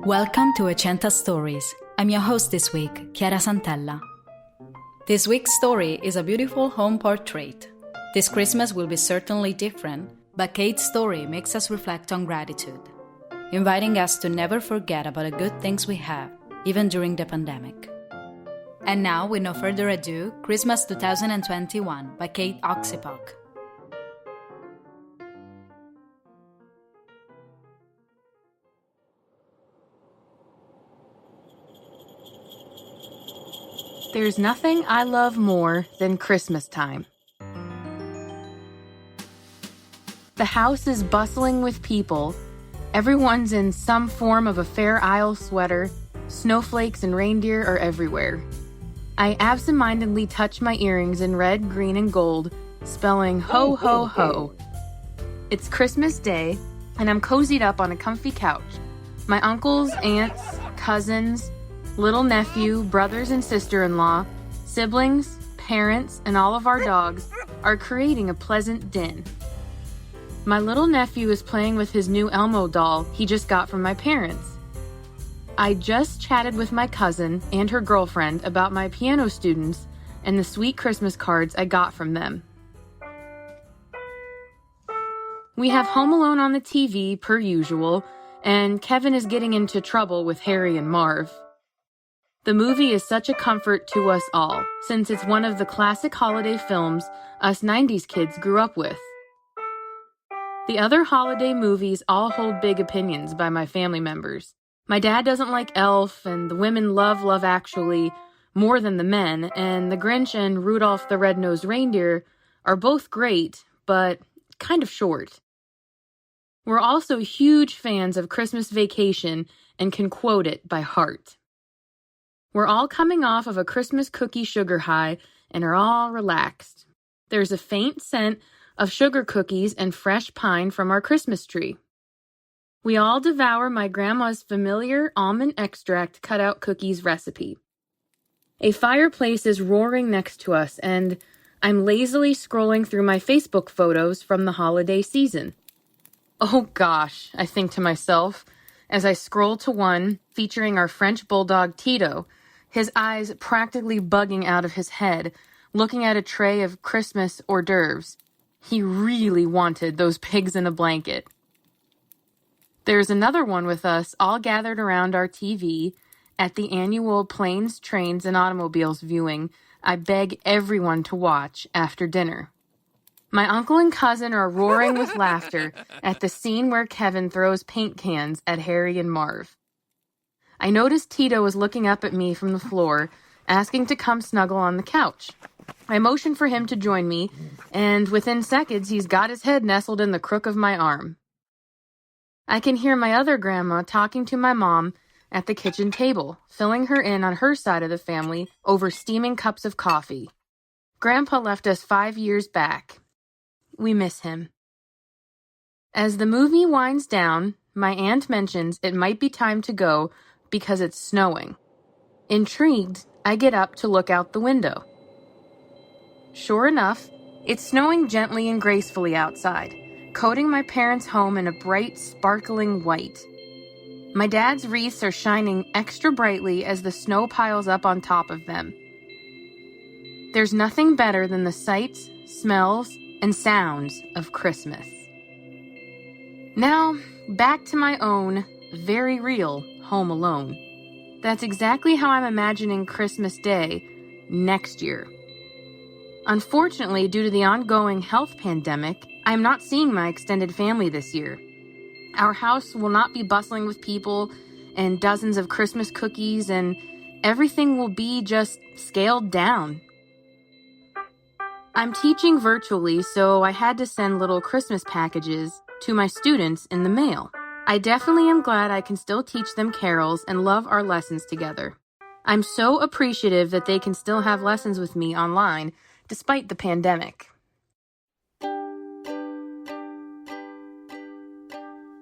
Welcome to Ochenta Stories. I'm your host this week, Chiara Santella. This week's story is a beautiful home portrait. This Christmas will be certainly different, but Kate's story makes us reflect on gratitude, inviting us to never forget about the good things we have, even during the pandemic. And now, with no further ado, Christmas 2021 by Kate Oczypok. There's nothing I love more than Christmas time. The house is bustling with people. Everyone's in some form of a Fair Isle sweater. Snowflakes and reindeer are everywhere. I absentmindedly touch my earrings in red, green, and gold, spelling ho, ho, ho. It's Christmas Day, and I'm cozied up on a comfy couch. My uncles, aunts, cousins, little nephew, brothers and sister-in-law, siblings, parents, and all of our dogs are creating a pleasant din. My little nephew is playing with his new Elmo doll he just got from my parents. I just chatted with my cousin and her girlfriend about my piano students and the sweet Christmas cards I got from them. We have Home Alone on the TV per usual, and Kevin is getting into trouble with Harry and Marv. The movie is such a comfort to us all, since it's one of the classic holiday films us 90s kids grew up with. The other holiday movies all hold big opinions by my family members. My dad doesn't like Elf, and the women love Love Actually more than the men, and The Grinch and Rudolph the Red-Nosed Reindeer are both great, but kind of short. We're also huge fans of Christmas Vacation and can quote it by heart. We're all coming off of a Christmas cookie sugar high and are all relaxed. There's a faint scent of sugar cookies and fresh pine from our Christmas tree. We all devour my grandma's familiar almond extract cutout cookies recipe. A fireplace is roaring next to us, and I'm lazily scrolling through my Facebook photos from the holiday season. Oh gosh, I think to myself, as I scroll to one featuring our French bulldog Tito, his eyes practically bugging out of his head, looking at a tray of Christmas hors d'oeuvres. He really wanted those pigs in a blanket. There's another one with us all gathered around our TV at the annual Planes, Trains, and Automobiles viewing I beg everyone to watch after dinner. My uncle and cousin are roaring with laughter at the scene where Kevin throws paint cans at Harry and Marv. I noticed Tito was looking up at me from the floor, asking to come snuggle on the couch. I motioned for him to join me, and within seconds he's got his head nestled in the crook of my arm. I can hear my other grandma talking to my mom at the kitchen table, filling her in on her side of the family over steaming cups of coffee. Grandpa left us 5 years back. We miss him. As the movie winds down, my aunt mentions it might be time to go because it's snowing. Intrigued, I get up to look out the window. Sure enough, it's snowing gently and gracefully outside, coating my parents' home in a bright, sparkling white. My dad's wreaths are shining extra brightly as the snow piles up on top of them. There's nothing better than the sights, smells, and sounds of Christmas. Now, back to my own, very real Home Alone. That's exactly how I'm imagining Christmas Day next year. Unfortunately, due to the ongoing health pandemic, I'm not seeing my extended family this year. Our house will not be bustling with people and dozens of Christmas cookies, and everything will be just scaled down. I'm teaching virtually, so I had to send little Christmas packages to my students in the mail. I definitely am glad I can still teach them carols and love our lessons together. I'm so appreciative that they can still have lessons with me online despite the pandemic.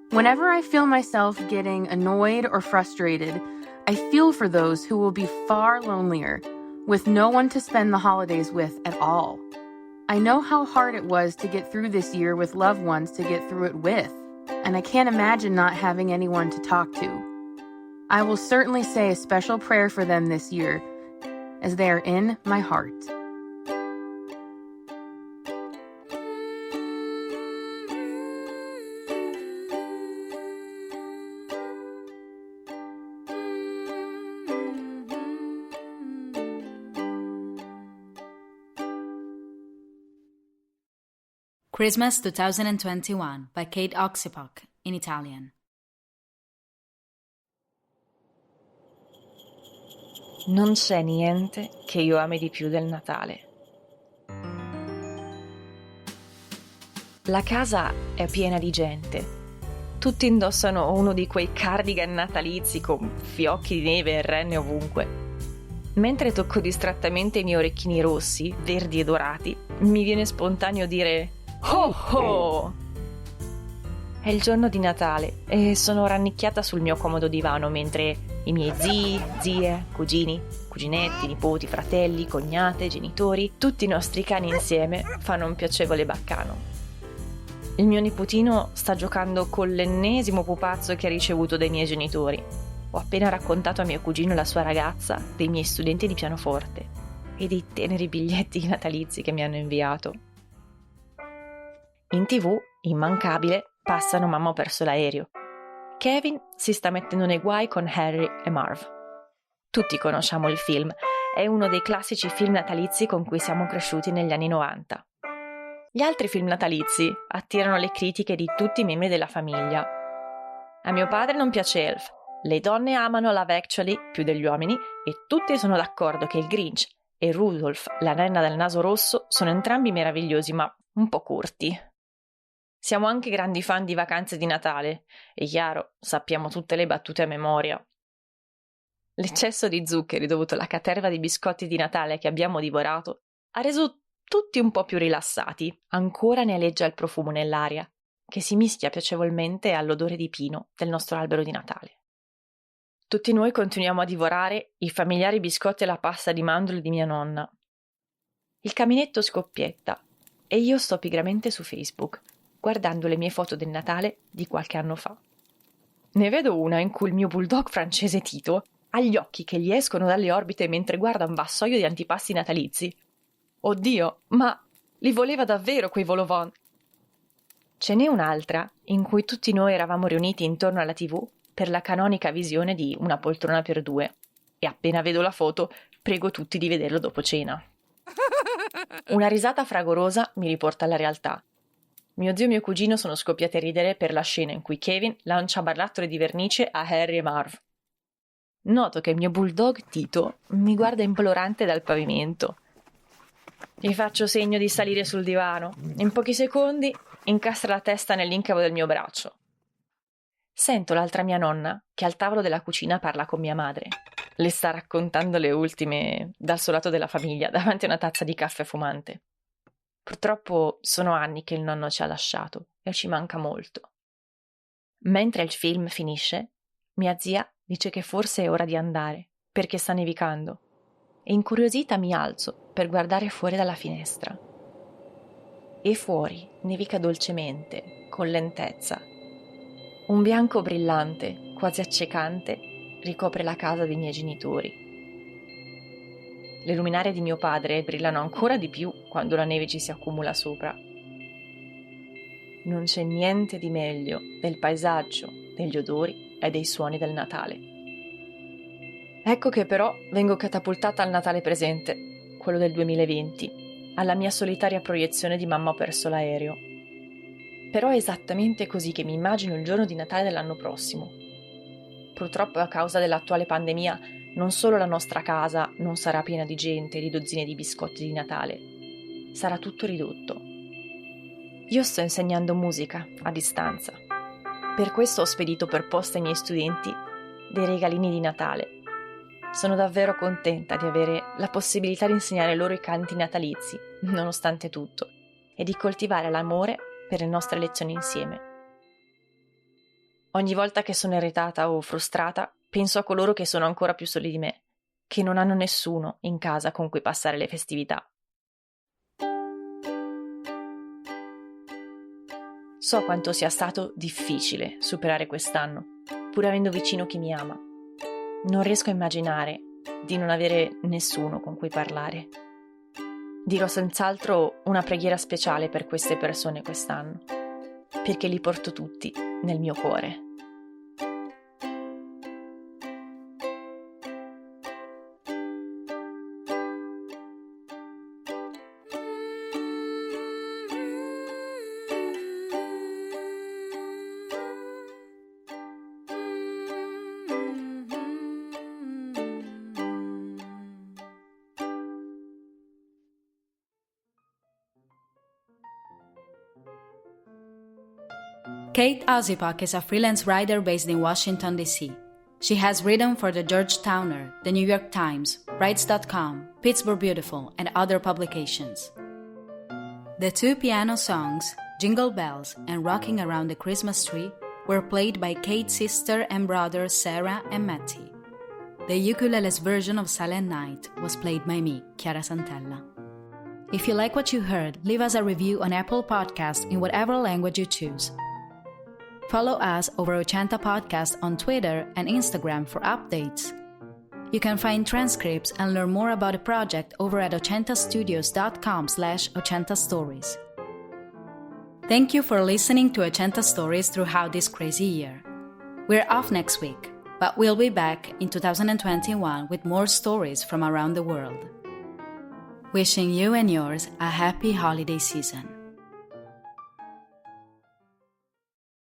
Whenever I feel myself getting annoyed or frustrated, I feel for those who will be far lonelier, with no one to spend the holidays with at all. I know how hard it was to get through this year with loved ones to get through it with, and I can't imagine not having anyone to talk to. I will certainly say a special prayer for them this year, as they are in my heart. Christmas 2021 by Kate Oczypok in Italian. Non c'è niente che io ami di più del Natale. La casa è piena di gente. Tutti indossano uno di quei cardigan natalizi con fiocchi di neve e renne ovunque. Mentre tocco distrattamente i miei orecchini rossi, verdi e dorati, mi viene spontaneo dire «Ho ho!». È il giorno di Natale e sono rannicchiata sul mio comodo divano mentre i miei zii, zie, cugini, cuginetti, nipoti, fratelli, cognate, genitori, tutti i nostri cani insieme fanno un piacevole baccano. Il mio nipotino sta giocando con l'ennesimo pupazzo che ha ricevuto dai miei genitori. Ho appena raccontato a mio cugino e la sua ragazza dei miei studenti di pianoforte e dei teneri biglietti natalizi che mi hanno inviato. In TV, immancabile, passano Mamma ho perso l'aereo. Kevin si sta mettendo nei guai con Harry e Marv. Tutti conosciamo il film, è uno dei classici film natalizi con cui siamo cresciuti negli anni 90. Gli altri film natalizi attirano le critiche di tutti i membri della famiglia. A mio padre non piace Elf, le donne amano Love Actually più degli uomini e tutti sono d'accordo che il Grinch e Rudolph, la renna del naso rosso, sono entrambi meravigliosi ma un po' corti. Siamo anche grandi fan di Vacanze di Natale, e chiaro, sappiamo tutte le battute a memoria. L'eccesso di zuccheri dovuto alla caterva di biscotti di Natale che abbiamo divorato ha reso tutti un po' più rilassati, ancora ne aleggia il profumo nell'aria, che si mischia piacevolmente all'odore di pino del nostro albero di Natale. Tutti noi continuiamo a divorare i familiari biscotti e la pasta di mandorle di mia nonna. Il caminetto scoppietta e io sto pigramente su Facebook, guardando le mie foto del Natale di qualche anno fa. Ne vedo una in cui il mio bulldog francese Tito ha gli occhi che gli escono dalle orbite mentre guarda un vassoio di antipasti natalizi. Oddio, ma li voleva davvero quei volovon! Ce n'è un'altra in cui tutti noi eravamo riuniti intorno alla TV per la canonica visione di Una poltrona per due e appena vedo la foto prego tutti di vederlo dopo cena. Una risata fragorosa mi riporta alla realtà. Mio zio e mio cugino sono scoppiati a ridere per la scena in cui Kevin lancia barattoli di vernice a Harry e Marv. Noto che il mio bulldog Tito mi guarda implorante dal pavimento. Gli faccio segno di salire sul divano. In pochi secondi incastra la testa nell'incavo del mio braccio. Sento l'altra mia nonna che al tavolo della cucina parla con mia madre. Le sta raccontando le ultime dal suo lato della famiglia davanti a una tazza di caffè fumante. Purtroppo sono anni che il nonno ci ha lasciato e ci manca molto. Mentre il film finisce, mia zia dice che forse è ora di andare, perché sta nevicando, e incuriosita mi alzo per guardare fuori dalla finestra. E fuori nevica dolcemente, con lentezza. Un bianco brillante, quasi accecante, ricopre la casa dei miei genitori. Le luminarie di mio padre brillano ancora di più quando la neve ci si accumula sopra. Non c'è niente di meglio del paesaggio, degli odori e dei suoni del Natale. Ecco che però vengo catapultata al Natale presente, quello del 2020, alla mia solitaria proiezione di Mamma ho perso l'aereo. Però è esattamente così che mi immagino il giorno di Natale dell'anno prossimo. Purtroppo a causa dell'attuale pandemia non solo la nostra casa non sarà piena di gente e di dozzine di biscotti di Natale, sarà tutto ridotto. Io sto insegnando musica a distanza. Per questo ho spedito per posta ai miei studenti dei regalini di Natale. Sono davvero contenta di avere la possibilità di insegnare loro i canti natalizi, nonostante tutto, e di coltivare l'amore per le nostre lezioni insieme. Ogni volta che sono irritata o frustrata, penso a coloro che sono ancora più soli di me, che non hanno nessuno in casa con cui passare le festività. So quanto sia stato difficile superare quest'anno, pur avendo vicino chi mi ama. Non riesco a immaginare di non avere nessuno con cui parlare. Dirò senz'altro una preghiera speciale per queste persone quest'anno, perché li porto tutti nel mio cuore. Kate Oczypok is a freelance writer based in Washington, D.C. She has written for the Georgetowner, the New York Times, Writes.com, Pittsburgh Beautiful, and other publications. The two piano songs, Jingle Bells and Rocking Around the Christmas Tree, were played by Kate's sister and brother Sara and Matty. The ukulele's version of Silent Night was played by me, Chiara Santella. If you like what you heard, leave us a review on Apple Podcasts in whatever language you choose. Follow us over Ochenta Podcast on Twitter and Instagram for updates. You can find transcripts and learn more about the project over at ochentastudios.com/Ochenta Stories. Thank you for listening to Ochenta Stories throughout this crazy year. We're off next week, but we'll be back in 2021 with more stories from around the world. Wishing you and yours a happy holiday season.